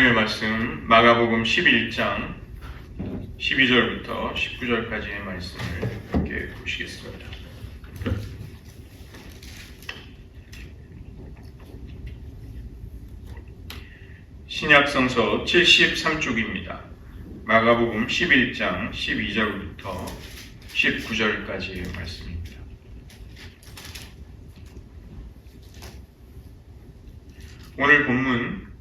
오늘 말씀 마가복음 11장 12절부터 19절까지의 말씀을 함께 보시겠습니다. 신약성서 73쪽입니다. 마가복음 11장 12절부터 19절까지의 말씀입니다. 오늘 본문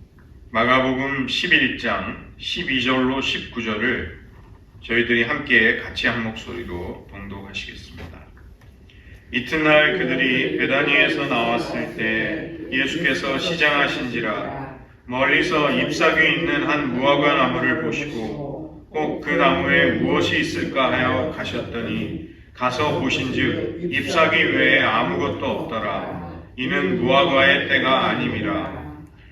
마가복음 11장 12절로 19절을 저희들이 함께 같이 한 목소리로 봉독하시겠습니다. 이튿날 그들이 베다니에서 나왔을 때 예수께서 시장하신지라 멀리서 잎사귀 있는 한 무화과 나무를 보시고 꼭 그 나무에 무엇이 있을까 하여 가셨더니 가서 보신즉 잎사귀 외에 아무것도 없더라. 이는 무화과의 때가 아님이라.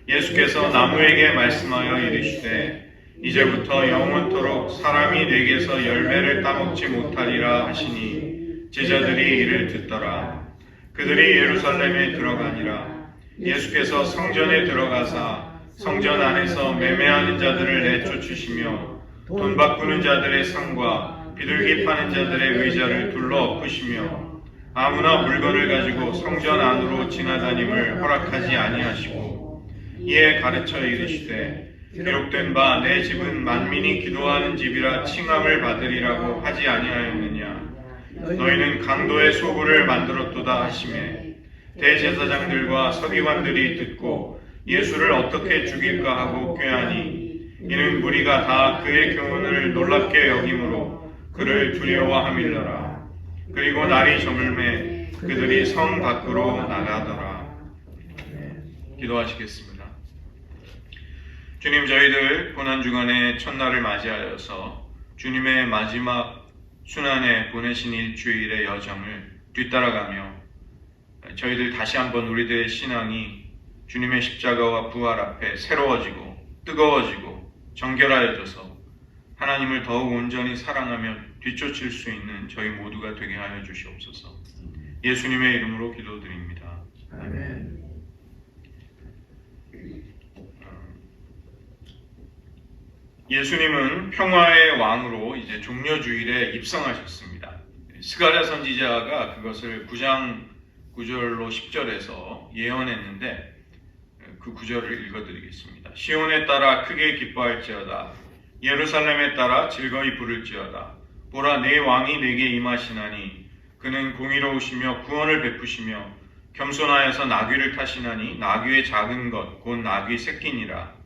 예수께서 나무에게 말씀하여 이르시되 이제부터 영원토록 사람이 내게서 열매를 따먹지 못하리라 하시니 제자들이 이를 듣더라. 그들이 예루살렘에 들어가니라. 예수께서 성전에 들어가사 성전 안에서 매매하는 자들을 내쫓으시며 돈 바꾸는 자들의 상과 비둘기 파는 자들의 의자를 둘러 엎으시며 아무나 물건을 가지고 성전 안으로 지나다님을 허락하지 아니하시고 이에 가르쳐 이르시되 기록된 바 내 집은 만민이 기도하는 집이라 칭함을 받으리라고 하지 아니하였느냐. 너희는 강도의 소굴을 만들었도다 하시매 대제사장들과 서기관들이 듣고 예수를 어떻게 죽일까 하고 꾀하니 이는 무리가 다 그의 교훈을 놀랍게 여김으로 그를 두려워함일러라. 그리고 날이 저물매 그들이 성 밖으로 나가더라. 기도하시겠습니다. 주님, 저희들 고난주간의 첫날을 맞이하여서 주님의 마지막 순환에 보내신 일주일의 여정을 뒤따라가며 저희들 다시 한번 우리들의 신앙이 주님의 십자가와 부활 앞에 새로워지고 뜨거워지고 정결하여져서 하나님을 더욱 온전히 사랑하며 뒤쫓을 수 있는 저희 모두가 되게 하여 주시옵소서. 예수님의 이름으로 기도드립니다. 아멘. 예수님은 평화의 왕으로 이제 종려주일에 입성하셨습니다. 스가랴 선지자가 그것을 9장 9절로 10절에서 예언했는데 그 구절을 읽어드리겠습니다. 시온에 따라 크게 기뻐할지어다. 예루살렘에 따라 즐거이 부를지어다. 보라, 내 왕이 내게 임하시나니 그는 공의로우시며 구원을 베푸시며 겸손하여서 나귀를 타시나니 나귀의 작은 것 곧 나귀 새끼니라.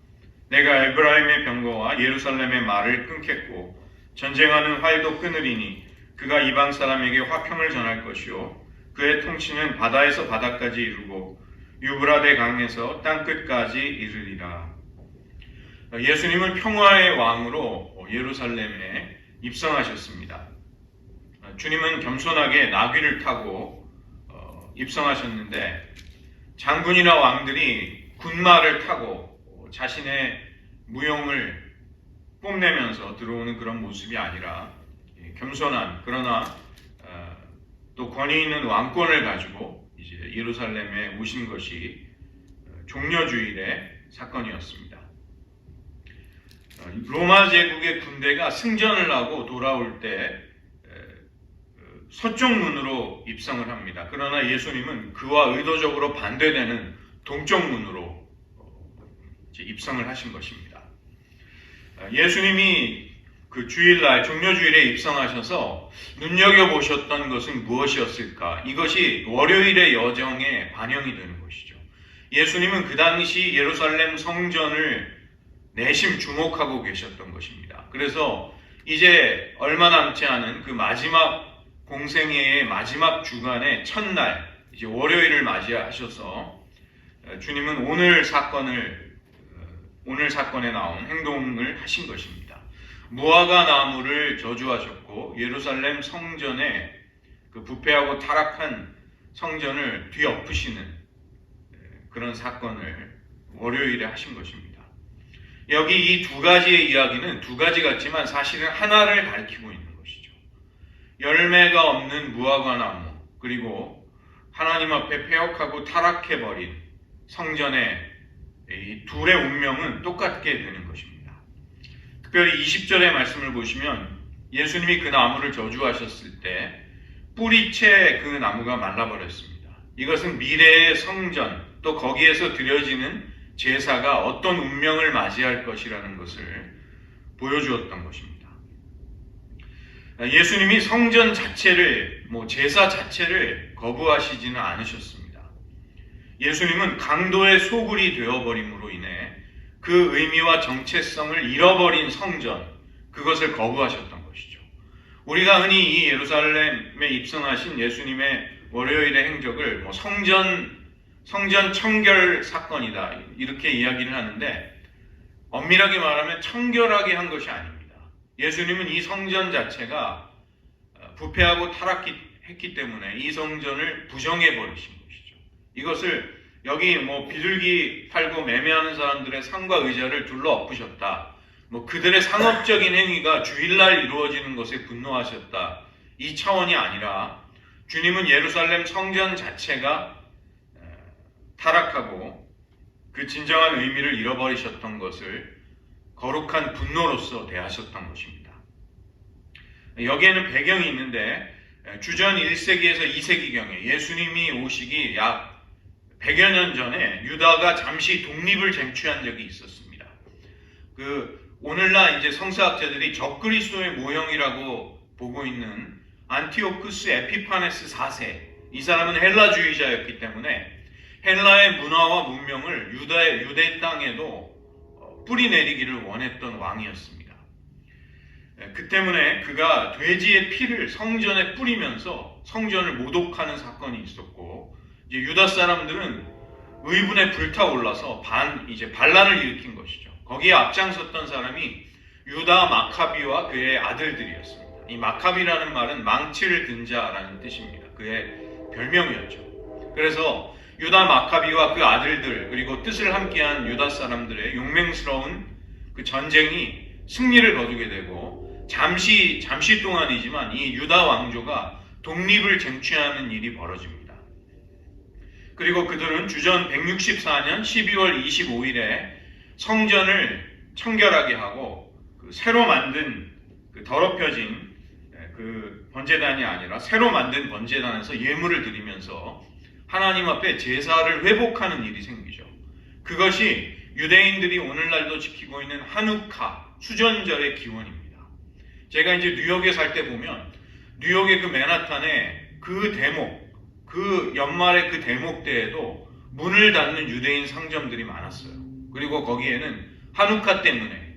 내가 에브라임의 병거와 예루살렘의 말을 끊겠고 전쟁하는 활도 끊으리니 그가 이방 사람에게 화평을 전할 것이요 그의 통치는 바다에서 바다까지 이르고 유브라데 강에서 땅끝까지 이르리라. 예수님은 평화의 왕으로 예루살렘에 입성하셨습니다. 주님은 겸손하게 나귀를 타고 입성하셨는데 장군이나 왕들이 군마를 타고 자신의 무용을 뽐내면서 들어오는 그런 모습이 아니라 겸손한 그러나 또 권위 있는 왕권을 가지고 이제 예루살렘에 오신 것이 종려주일의 사건이었습니다. 로마 제국의 군대가 승전을 하고 돌아올 때 서쪽 문으로 입성을 합니다. 그러나 예수님은 그와 의도적으로 반대되는 동쪽 문으로 입성을 하신 것입니다. 예수님이 그 주일날 종려주일에 입성하셔서 눈여겨보셨던 것은 무엇이었을까? 이것이 월요일의 여정에 반영이 되는 것이죠. 예수님은 그 당시 예루살렘 성전을 내심 주목하고 계셨던 것입니다. 그래서 이제 얼마 남지 않은 그 마지막 공생애의 마지막 주간의 첫날, 이제 월요일을 맞이하셔서 주님은 오늘 사건에 나온 행동을 하신 것입니다. 무화과 나무를 저주하셨고 예루살렘 성전에 그 부패하고 타락한 성전을 뒤엎으시는 그런 사건을 월요일에 하신 것입니다. 여기 이 두 가지의 이야기는 두 가지 같지만 사실은 하나를 가리키고 있는 것이죠. 열매가 없는 무화과 나무, 그리고 하나님 앞에 폐역하고 타락해버린 성전의 이 둘의 운명은 똑같게 되는 것입니다. 특별히 20절의 말씀을 보시면 예수님이 그 나무를 저주하셨을 때 뿌리채 그 나무가 말라버렸습니다. 이것은 미래의 성전 또 거기에서 드려지는 제사가 어떤 운명을 맞이할 것이라는 것을 보여주었던 것입니다. 예수님이 성전 자체를, 제사 자체를 거부하시지는 않으셨습니다. 예수님은 강도의 소굴이 되어버림으로 인해 그 의미와 정체성을 잃어버린 성전, 그것을 거부하셨던 것이죠. 우리가 흔히 이 예루살렘에 입성하신 예수님의 월요일의 행적을 성전 청결 사건이다, 이렇게 이야기를 하는데, 엄밀하게 말하면 청결하게 한 것이 아닙니다. 예수님은 이 성전 자체가 부패하고 타락했기 때문에 이 성전을 부정해 버리신 것이죠. 이것을 여기 비둘기 팔고 매매하는 사람들의 상과 의자를 둘러 엎으셨다, 그들의 상업적인 행위가 주일날 이루어지는 것에 분노하셨다, 이 차원이 아니라 주님은 예루살렘 성전 자체가 타락하고 그 진정한 의미를 잃어버리셨던 것을 거룩한 분노로서 대하셨던 것입니다. 여기에는 배경이 있는데, 주전 1세기에서 2세기경에 예수님이 오시기 약 100여 년 전에 유다가 잠시 독립을 쟁취한 적이 있었습니다. 오늘날 이제 성서학자들이 적그리스도의 모형이라고 보고 있는 안티오쿠스 에피파네스 4세, 이 사람은 헬라주의자였기 때문에 헬라의 문화와 문명을 유대 땅에도 뿌리내리기를 원했던 왕이었습니다. 그 때문에 그가 돼지의 피를 성전에 뿌리면서 성전을 모독하는 사건이 있었고, 이제 유다 사람들은 의분에 불타올라서 반란을 일으킨 것이죠. 거기에 앞장섰던 사람이 유다 마카비와 그의 아들들이었습니다. 이 마카비라는 말은 망치를 든 자라는 뜻입니다. 그의 별명이었죠. 그래서 유다 마카비와 그 아들들, 그리고 뜻을 함께한 유다 사람들의 용맹스러운 그 전쟁이 승리를 거두게 되고, 잠시 동안이지만 이 유다 왕조가 독립을 쟁취하는 일이 벌어집니다. 그리고 그들은 주전 164년 12월 25일에 성전을 청결하게 하고 새로 만든 더럽혀진 번제단이 아니라 새로 만든 번제단에서 예물을 드리면서 하나님 앞에 제사를 회복하는 일이 생기죠. 그것이 유대인들이 오늘날도 지키고 있는 하누카, 수전절의 기원입니다. 제가 이제 뉴욕에 살 때 보면 뉴욕의 그 맨하탄에 그 연말의 그 대목 때에도 문을 닫는 유대인 상점들이 많았어요. 그리고 거기에는 하누카 때문에,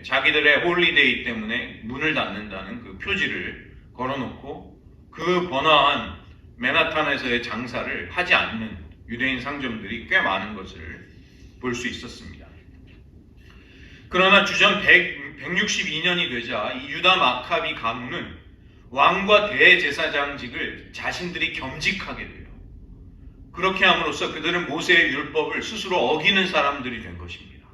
자기들의 홀리데이 때문에 문을 닫는다는 그 표지를 걸어놓고 그 번화한 맨하탄에서의 장사를 하지 않는 유대인 상점들이 꽤 많은 것을 볼 수 있었습니다. 그러나 주전 162년이 되자 이 유다 마카비 가문은 왕과 대제사장직을 자신들이 겸직하게 돼요. 그렇게 함으로써 그들은 모세의 율법을 스스로 어기는 사람들이 된 것입니다.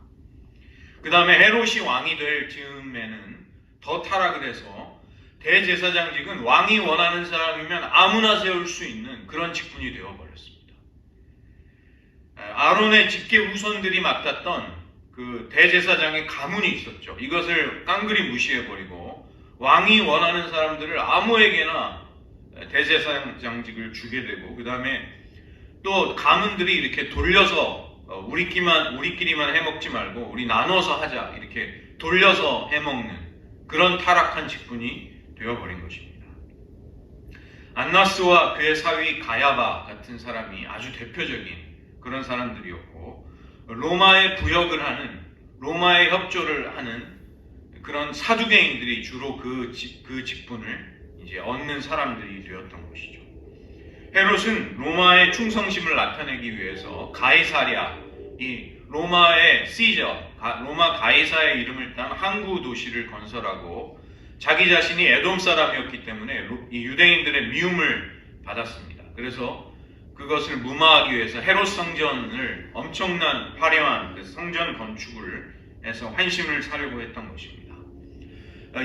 그 다음에 헤롯이 왕이 될 즈음에는 더 타락을 해서 대제사장직은 왕이 원하는 사람이면 아무나 세울 수 있는 그런 직분이 되어버렸습니다. 아론의 직계 후손들이 맡았던 그 대제사장의 가문이 있었죠. 이것을 깡그리 무시해버리고 왕이 원하는 사람들을 아무에게나 대제사장직을 주게 되고, 그 다음에 또 가문들이 이렇게 돌려서 우리끼리만 해먹지 말고 우리 나눠서 하자, 이렇게 돌려서 해먹는 그런 타락한 직분이 되어버린 것입니다. 안나스와 그의 사위 가야바 같은 사람이 아주 대표적인 그런 사람들이었고, 로마의 부역을 하는, 로마의 협조를 하는 그런 사두개인들이 주로 그 직분을 이제 얻는 사람들이 되었던 것이죠. 헤롯은 로마의 충성심을 나타내기 위해서 가이사랴, 이 로마의 시저, 로마 가이사의 이름을 딴 항구 도시를 건설하고, 자기 자신이 에돔 사람이었기 때문에 이 유대인들의 미움을 받았습니다. 그래서 그것을 무마하기 위해서 헤롯 성전을 엄청난 화려한 성전 건축을 해서 환심을 사려고 했던 것입니다.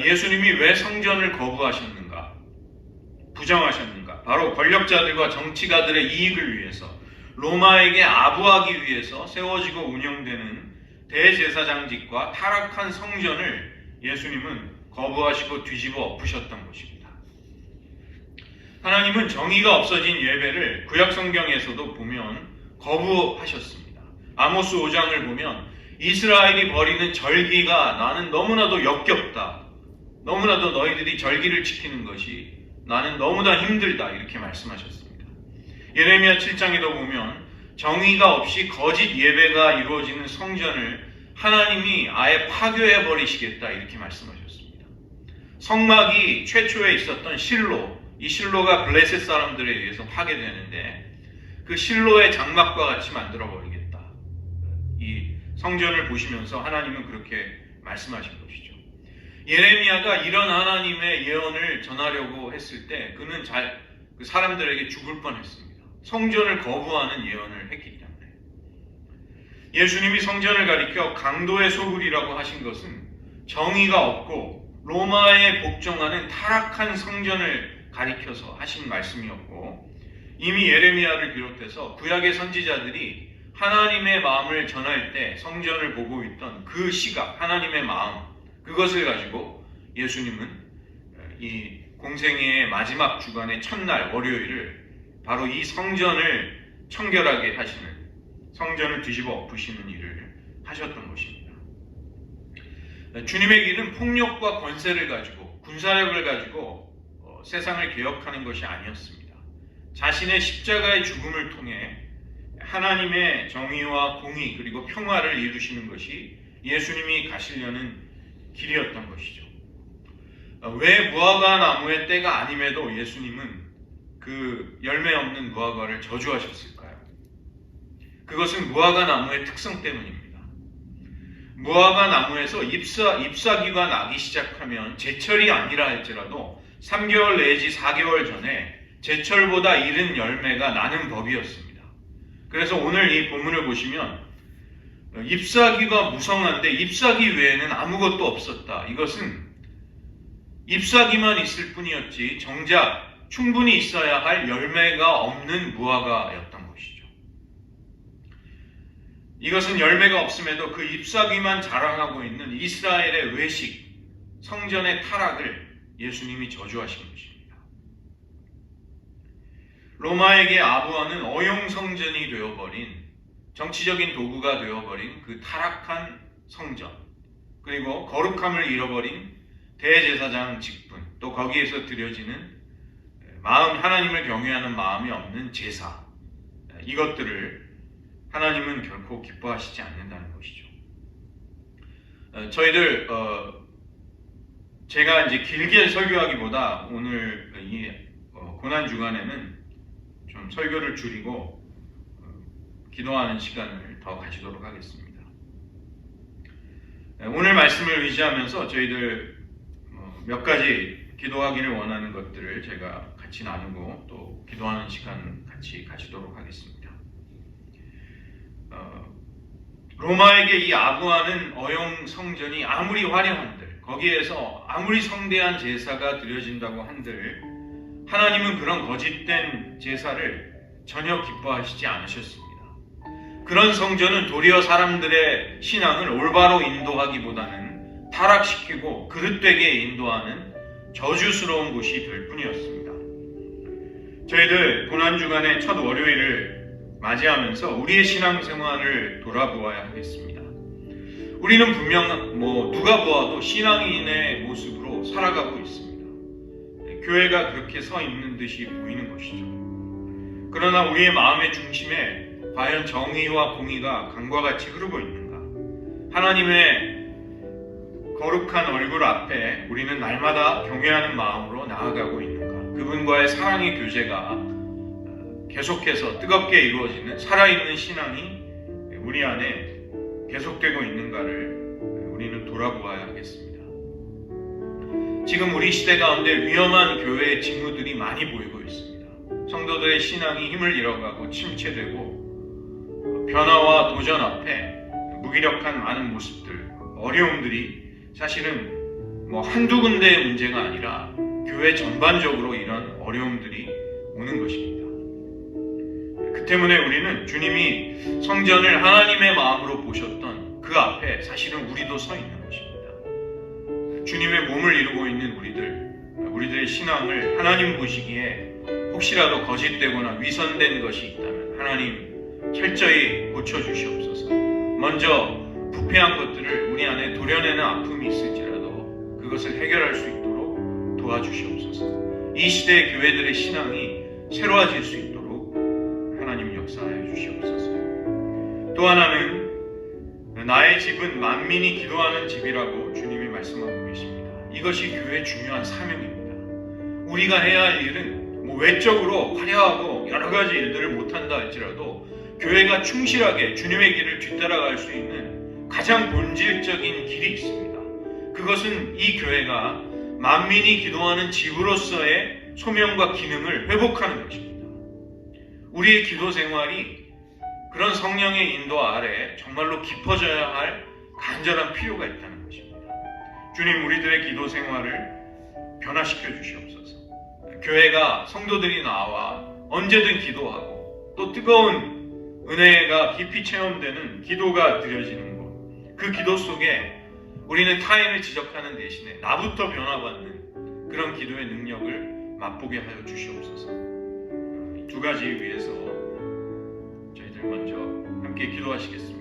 예수님이 왜 성전을 거부하셨는가? 부정하셨는가? 바로 권력자들과 정치가들의 이익을 위해서, 로마에게 아부하기 위해서 세워지고 운영되는 대제사장직과 타락한 성전을 예수님은 거부하시고 뒤집어 엎으셨던 것입니다. 하나님은 정의가 없어진 예배를 구약 성경에서도 보면 거부하셨습니다. 아모스 5장을 보면 이스라엘이 벌이는 절기가 나는 너무나도 역겹다. 너무나도 너희들이 절기를 지키는 것이 나는 너무나 힘들다. 이렇게 말씀하셨습니다. 예레미야 7장에도 보면 정의가 없이 거짓 예배가 이루어지는 성전을 하나님이 아예 파괴해 버리시겠다. 이렇게 말씀하셨습니다. 성막이 최초에 있었던 실로, 이 실로가 블레셋 사람들에 의해서 파괴되는데 그 실로의 장막과 같이 만들어 버리겠다. 이 성전을 보시면서 하나님은 그렇게 말씀하신 것이죠. 예레미야가 이런 하나님의 예언을 전하려고 했을 때 그는 그 사람들에게 죽을 뻔했습니다. 성전을 거부하는 예언을 했기 때문에. 예수님이 성전을 가리켜 강도의 소굴이라고 하신 것은 정의가 없고 로마에 복종하는 타락한 성전을 가리켜서 하신 말씀이었고, 이미 예레미야를 비롯해서 구약의 선지자들이 하나님의 마음을 전할 때 성전을 보고 있던 그 시각, 하나님의 마음, 그것을 가지고 예수님은 이 공생애의 마지막 주간의 첫날 월요일을 바로 이 성전을 청결하게 하시는, 성전을 뒤집어 엎으시는 일을 하셨던 것입니다. 주님의 길은 폭력과 권세를 가지고 군사력을 가지고 세상을 개혁하는 것이 아니었습니다. 자신의 십자가의 죽음을 통해 하나님의 정의와 공의 그리고 평화를 이루시는 것이 예수님이 가시려는 길이었던 것이죠. 왜 무화과 나무의 때가 아님에도 예수님은 그 열매 없는 무화과를 저주하셨을까요? 그것은 무화과 나무의 특성 때문입니다. 무화과 나무에서 잎사귀가 나기 시작하면 제철이 아니라 할지라도 3개월 내지 4개월 전에 제철보다 이른 열매가 나는 법이었습니다. 그래서 오늘 이 본문을 보시면 잎사귀가 무성한데 잎사귀 외에는 아무것도 없었다. 이것은 잎사귀만 있을 뿐이었지 정작 충분히 있어야 할 열매가 없는 무화과였던 것이죠. 이것은 열매가 없음에도 그 잎사귀만 자랑하고 있는 이스라엘의 외식, 성전의 타락을 예수님이 저주하신 것입니다. 로마에게 아부하는 어용성전이 되어버린, 정치적인 도구가 되어버린 그 타락한 성전, 그리고 거룩함을 잃어버린 대제사장 직분, 또 거기에서 드려지는 하나님을 경외하는 마음이 없는 제사, 이것들을 하나님은 결코 기뻐하시지 않는다는 것이죠. 저희들 제가 이제 길게 설교하기보다 오늘 이 고난 주간에는 좀 설교를 줄이고 기도하는 시간을 더 가지도록 하겠습니다. 오늘 말씀을 의지하면서 저희들 몇 가지 기도하기를 원하는 것들을 제가 같이 나누고 또 기도하는 시간 같이 가지도록 하겠습니다. 로마에게 이 아부하는 어용 성전이 아무리 화려한들, 거기에서 아무리 성대한 제사가 드려진다고 한들 하나님은 그런 거짓된 제사를 전혀 기뻐하시지 않으셨습니다. 그런 성전은 도리어 사람들의 신앙을 올바로 인도하기보다는 타락시키고 그릇되게 인도하는 저주스러운 곳이 될 뿐이었습니다. 저희들 고난주간의 첫 월요일을 맞이하면서 우리의 신앙생활을 돌아보아야 하겠습니다. 우리는 분명 누가 보아도 신앙인의 모습으로 살아가고 있습니다. 교회가 그렇게 서 있는 듯이 보이는 것이죠. 그러나 우리의 마음의 중심에 과연 정의와 공의가 강과 같이 흐르고 있는가? 하나님의 거룩한 얼굴 앞에 우리는 날마다 경외하는 마음으로 나아가고 있는가? 그분과의 사랑의 교제가 계속해서 뜨겁게 이루어지는 살아있는 신앙이 우리 안에 계속되고 있는가를 우리는 돌아보아야 하겠습니다. 지금 우리 시대 가운데 위험한 교회의 징후들이 많이 보이고 있습니다. 성도들의 신앙이 힘을 잃어가고 침체되고 변화와 도전 앞에 무기력한 많은 모습들, 어려움들이 사실은 한두 군데의 문제가 아니라 교회 전반적으로 이런 어려움들이 오는 것입니다. 때문에 우리는 주님이 성전을 하나님의 마음으로 보셨던 그 앞에 사실은 우리도 서 있는 것입니다. 주님의 몸을 이루고 있는 우리들의 신앙을 하나님 보시기에 혹시라도 거짓되거나 위선된 것이 있다면 하나님 철저히 고쳐주시옵소서. 먼저 부패한 것들을 우리 안에 도려내는 아픔이 있을지라도 그것을 해결할 수 있도록 도와주시옵소서. 이 시대의 교회들의 신앙이 새로워질 수 있도록 하나님 역사하여 주시옵소서. 또 하나는 나의 집은 만민이 기도하는 집이라고 주님이 말씀하고 계십니다. 이것이 교회의 중요한 사명입니다. 우리가 해야 할 일은 외적으로 화려하고 여러 가지 일들을 못한다 할지라도 교회가 충실하게 주님의 길을 뒤따라갈 수 있는 가장 본질적인 길이 있습니다. 그것은 이 교회가 만민이 기도하는 집으로서의 소명과 기능을 회복하는 것입니다. 우리의 기도 생활이 그런 성령의 인도 아래 정말로 깊어져야 할 간절한 필요가 있다는 것입니다. 주님, 우리들의 기도 생활을 변화시켜 주시옵소서. 교회가 성도들이 나와 언제든 기도하고 또 뜨거운 은혜가 깊이 체험되는 기도가 드려지는 곳, 그 기도 속에 우리는 타인을 지적하는 대신에 나부터 변화받는 그런 기도의 능력을 맛보게 하여 주시옵소서. 이 두 가지 위해서 저희들 먼저 함께 기도하시겠습니다.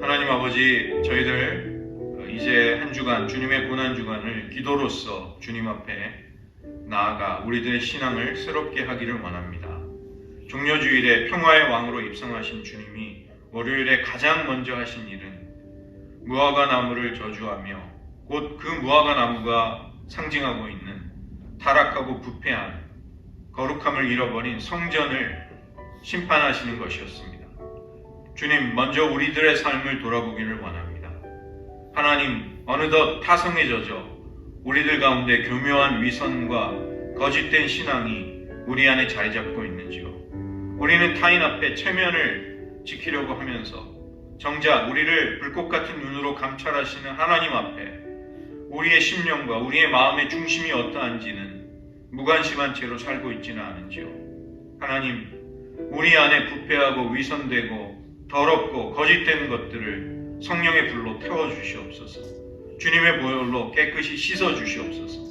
하나님 아버지, 저희들 이제 한 주간 주님의 고난 주간을 기도로서 주님 앞에 나아가 우리들의 신앙을 새롭게 하기를 원합니다. 종려주일에 평화의 왕으로 입성하신 주님이 월요일에 가장 먼저 하신 일은 무화과 나무를 저주하며 곧 그 무화과 나무가 상징하고 있는 타락하고 부패한 거룩함을 잃어버린 성전을 심판하시는 것이었습니다. 주님, 먼저 우리들의 삶을 돌아보기를 원합니다. 하나님, 어느덧 타성에 젖어 우리들 가운데 교묘한 위선과 거짓된 신앙이 우리 안에 자리 잡고 있는지요? 우리는 타인 앞에 체면을 지키려고 하면서 정작 우리를 불꽃 같은 눈으로 감찰하시는 하나님 앞에 우리의 심령과 우리의 마음의 중심이 어떠한지는 무관심한 채로 살고 있지는 않은지요? 하나님, 우리 안에 부패하고 위선되고 더럽고 거짓된 것들을 성령의 불로 태워주시옵소서. 주님의 보혈로 깨끗이 씻어주시옵소서.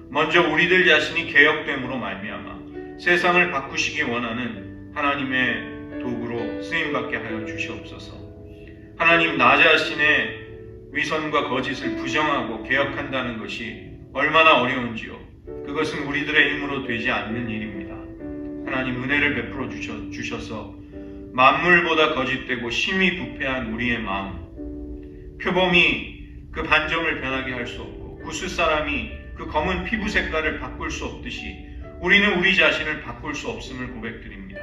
먼저 우리들 자신이 개혁됨으로 말미암아 세상을 바꾸시기 원하는 하나님의 도구로 쓰임받게 하여 주시옵소서. 하나님, 나 자신의 위선과 거짓을 부정하고 개혁한다는 것이 얼마나 어려운지요. 그것은 우리들의 힘으로 되지 않는 일입니다. 하나님, 은혜를 베풀어 주셔서 만물보다 거짓되고 심히 부패한 우리의 마음, 표범이 그 반점을 변하게 할 수 없고 구스 사람이 그 검은 피부 색깔을 바꿀 수 없듯이 우리는 우리 자신을 바꿀 수 없음을 고백드립니다.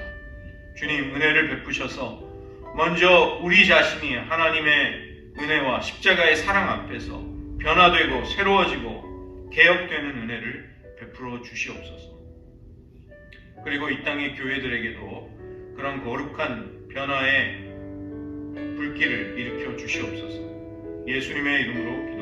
주님, 은혜를 베푸셔서 먼저 우리 자신이 하나님의 은혜와 십자가의 사랑 앞에서 변화되고 새로워지고 개혁되는 은혜를 베풀어 주시옵소서. 그리고 이 땅의 교회들에게도 그런 거룩한 변화의 불길을 일으켜 주시옵소서. 예수님의 이름으로